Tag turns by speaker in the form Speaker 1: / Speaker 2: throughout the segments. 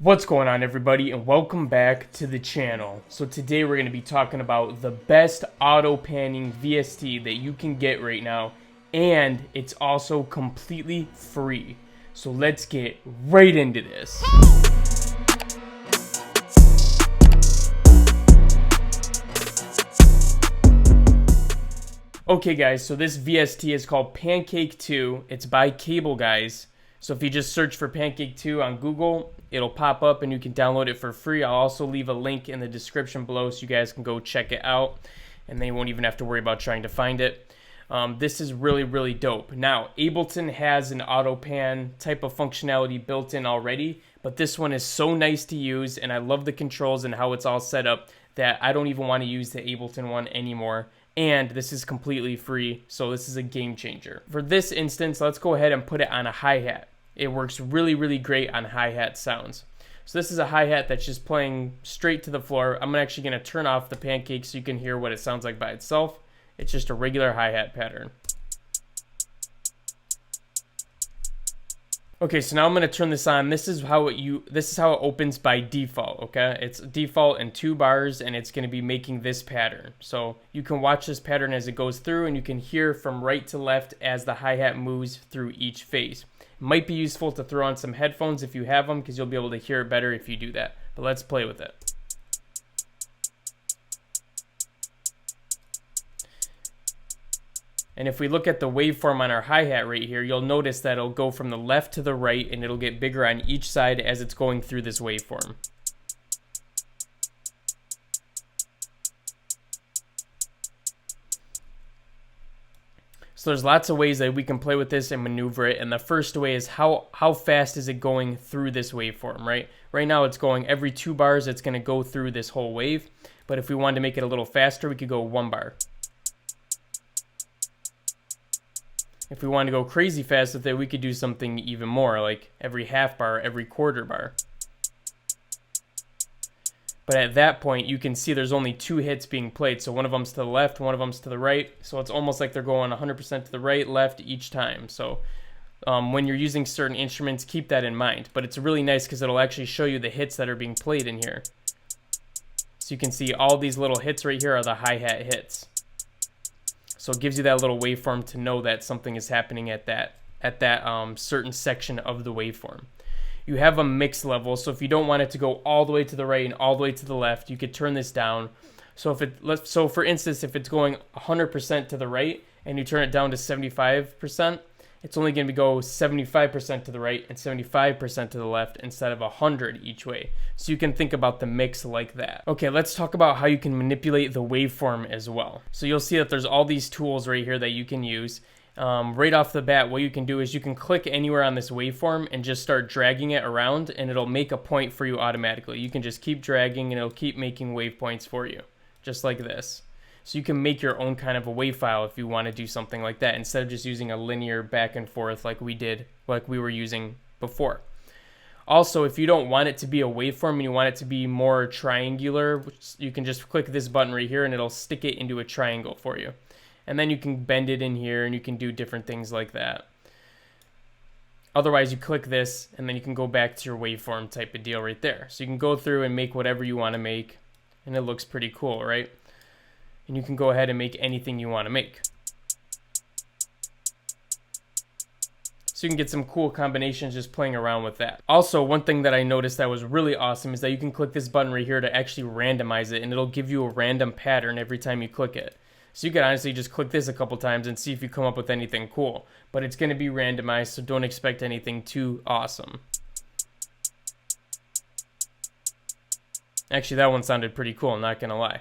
Speaker 1: What's going on, everybody, and welcome back to the channel. So today we're going to be talking about the best auto panning VST that you can get right now, and it's also completely free. So let's get right into this. Okay guys, so this VST is called Pancake 2. It's by Cable Guys. So if you just search for Pancake 2 on Google, it'll pop up and you can download it for free. I'll also leave a link in the description below so you guys can go check it out, and then you won't even have to worry about trying to find it. This is really dope. Now, Ableton has an auto pan type of functionality built in already, but this one is so nice to use, and I love the controls and how it's all set up that I don't even want to use the Ableton one anymore. And this is completely free, so this is a game changer. For this instance, let's go ahead and put it on a hi-hat. It works really great on hi-hat sounds. So this is a hi-hat that's just playing straight to the floor. I'm actually going to turn off the pancake so you can hear what it sounds like by itself. It's just a regular hi-hat pattern. Okay, so now I'm going to turn this on. This is how it opens by default, okay? It's default in 2 bars, and it's going to be making this pattern. So you can watch this pattern as it goes through, and you can hear from right to left as the hi-hat moves through each phase. It might be useful to throw on some headphones if you have them, because you'll be able to hear it better if you do that. But let's play with it. And if we look at the waveform on our hi-hat right here, you'll notice that it'll go from the left to the right, and it'll get bigger on each side as it's going through this waveform. So there's lots of ways that we can play with this and maneuver it, and the first way is how fast is it going through this waveform, right? Right now it's going every 2 bars, it's going to go through this whole wave, but if we wanted to make it a little faster, we could go 1 bar. If we want to go crazy fast with it, we could do something even more, like every half bar, every quarter bar. But at that point, you can see there's only 2 hits being played. So one of them's to the left, one of them's to the right. So it's almost like they're going 100% to the right, left each time. So when you're using certain instruments, keep that in mind. But it's really nice because it'll actually show you the hits that are being played in here. So you can see all these little hits right here are the hi-hat hits. So it gives you that little waveform to know that something is happening at that certain section of the waveform. You have a mix level, so if you don't want it to go all the way to the right and all the way to the left, you could turn this down. So for instance, if it's going 100% to the right and you turn it down to 75%, it's only going to go 75% to the right and 75% to the left instead of 100 each way. So you can think about the mix like that. Okay, let's talk about how you can manipulate the waveform as well. So you'll see that there's all these tools right here that you can use. Right off the bat, what you can do is you can click anywhere on this waveform and just start dragging it around, and it'll make a point for you automatically. You can just keep dragging and it'll keep making wave points for you, just like this. So you can make your own kind of a wave file if you want to do something like that, instead of just using a linear back and forth like we were using before. Also, if you don't want it to be a waveform and you want it to be more triangular, you can just click this button right here and it'll stick it into a triangle for you. And then you can bend it in here and you can do different things like that. Otherwise, you click this and then you can go back to your waveform type of deal right there. So you can go through and make whatever you want to make, and it looks pretty cool, right? And you can go ahead and make anything you want to make. So you can get some cool combinations just playing around with that. Also, one thing that I noticed that was really awesome is that you can click this button right here to actually randomize it, and it'll give you a random pattern every time you click it. So you can honestly just click this a couple times and see if you come up with anything cool. But it's going to be randomized, so don't expect anything too awesome. Actually, that one sounded pretty cool, I'm not going to lie.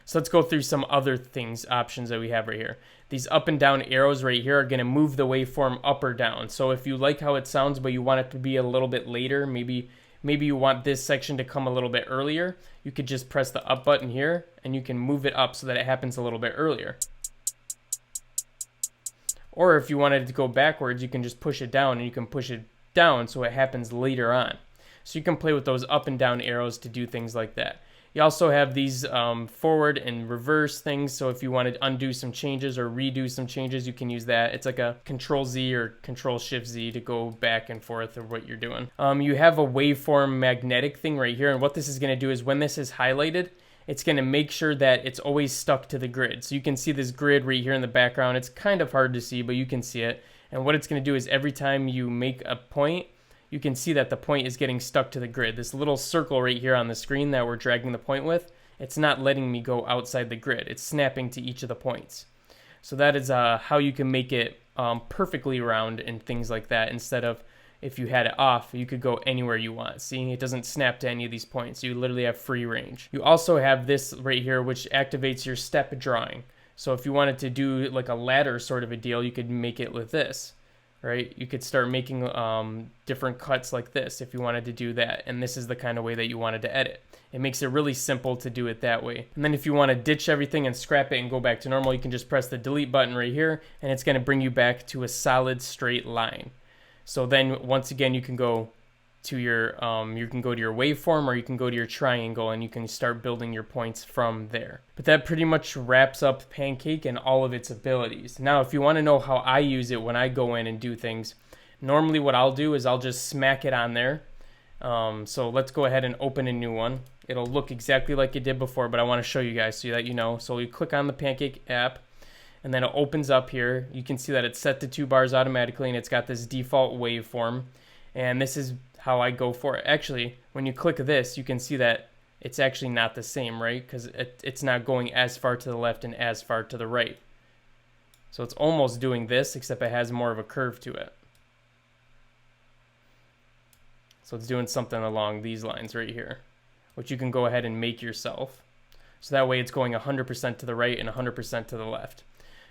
Speaker 1: So let's go through some other options that we have right here. These up and down arrows right here are going to move the waveform up or down. So if you like how it sounds but you want it to be a little bit later, maybe you want this section to come a little bit earlier, you could just press the up button here and you can move it up so that it happens a little bit earlier. Or if you wanted it to go backwards, you can just push it down and you can push it down so it happens later on. So you can play with those up and down arrows to do things like that. You also have these forward and reverse things, so if you want to undo some changes or redo some changes, you can use that. It's like a Control Z or Control Shift Z to go back and forth of what you're doing. You have a waveform magnetic thing right here, and what this is going to do is when this is highlighted, it's going to make sure that it's always stuck to the grid. So you can see this grid right here in the background. It's kind of hard to see, but you can see it. And what it's going to do is every time you make a point, you can see that the point is getting stuck to the grid. This little circle right here on the screen that we're dragging the point with, it's not letting me go outside the grid. It's snapping to each of the points. So that is how you can make it perfectly round and things like that. Instead of, if you had it off, you could go anywhere you want. See, it doesn't snap to any of these points. You literally have free range. You also have this right here, which activates your step drawing. So if you wanted to do like a ladder sort of a deal, you could make it with this. Right? You could start making different cuts like this if you wanted to do that. And this is the kind of way that you wanted to edit. It makes it really simple to do it that way. And then if you want to ditch everything and scrap it and go back to normal, you can just press the delete button right here, and it's going to bring you back to a solid straight line. So then once again, you can go to your waveform, or you can go to your triangle, and you can start building your points from there. But that pretty much wraps up Pancake and all of its abilities. Now, if you want to know how I use it when I go in and do things, normally what I'll do is I'll just smack it on there. So let's go ahead and open a new one. It'll look exactly like it did before, but I want to show you guys so that you know. So you click on the Pancake app, and then it opens up here. You can see that it's set to 2 bars automatically, and it's got this default waveform. And this is how I go for it. Actually, when you click this, you can see that it's actually not the same, right? Because it's not going as far to the left and as far to the right. So it's almost doing this, except it has more of a curve to it. So it's doing something along these lines right here, which you can go ahead and make yourself. So that way it's going 100% to the right and 100% to the left.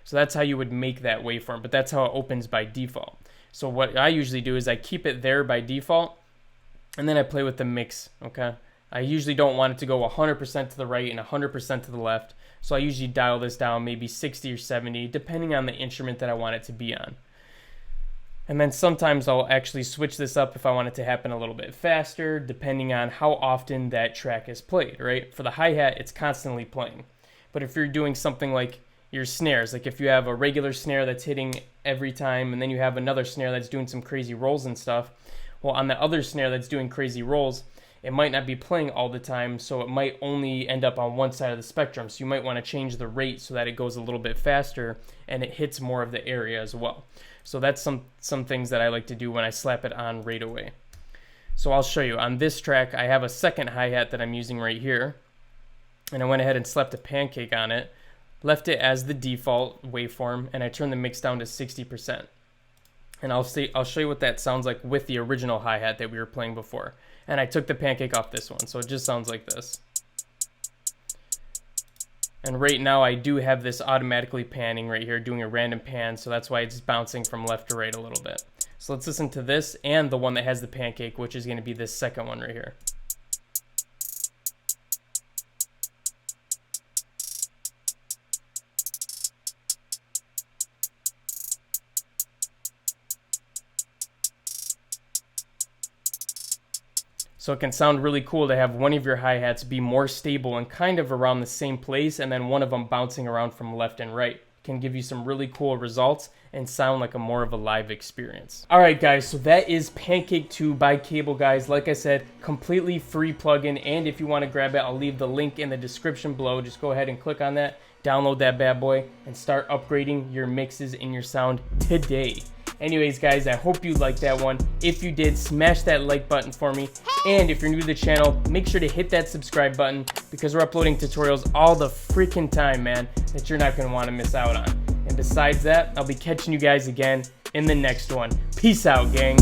Speaker 1: So that's how you would make that waveform, but that's how it opens by default. So what I usually do is I keep it there by default, and then I play with the mix, okay? I usually don't want it to go 100% to the right and 100% to the left, so I usually dial this down maybe 60 or 70, depending on the instrument that I want it to be on. And then sometimes I'll actually switch this up if I want it to happen a little bit faster, depending on how often that track is played, right? For the hi-hat, it's constantly playing. But if you're doing something like your snares, like if you have a regular snare that's hitting every time, and then you have another snare that's doing some crazy rolls and stuff, well, on the other snare that's doing crazy rolls, it might not be playing all the time, so it might only end up on one side of the spectrum. So you might want to change the rate so that it goes a little bit faster and it hits more of the area as well. So that's some things that I like to do when I slap it on right away. So I'll show you. On this track, I have a second hi-hat that I'm using right here, and I went ahead and slapped a Pancake on it, left it as the default waveform, and I turned the mix down to 60%. And I'll show you what that sounds like with the original hi-hat that we were playing before. And I took the Pancake off this one, so it just sounds like this. And right now I do have this automatically panning right here, doing a random pan, so that's why it's bouncing from left to right a little bit. So let's listen to this and the one that has the Pancake, which is going to be this second one right here. So it can sound really cool to have one of your hi-hats be more stable and kind of around the same place, and then one of them bouncing around from left and right. It can give you some really cool results and sound like more of a live experience. Alright guys, so that is Pancake 2 by Cable Guys. Like I said, completely free plugin, and if you want to grab it, I'll leave the link in the description below. Just go ahead and click on that, download that bad boy, and start upgrading your mixes and your sound today. Anyways, guys, I hope you liked that one. If you did, smash that like button for me. And if you're new to the channel, make sure to hit that subscribe button, because we're uploading tutorials all the freaking time, man, that you're not going to want to miss out on. And besides that, I'll be catching you guys again in the next one. Peace out, gang.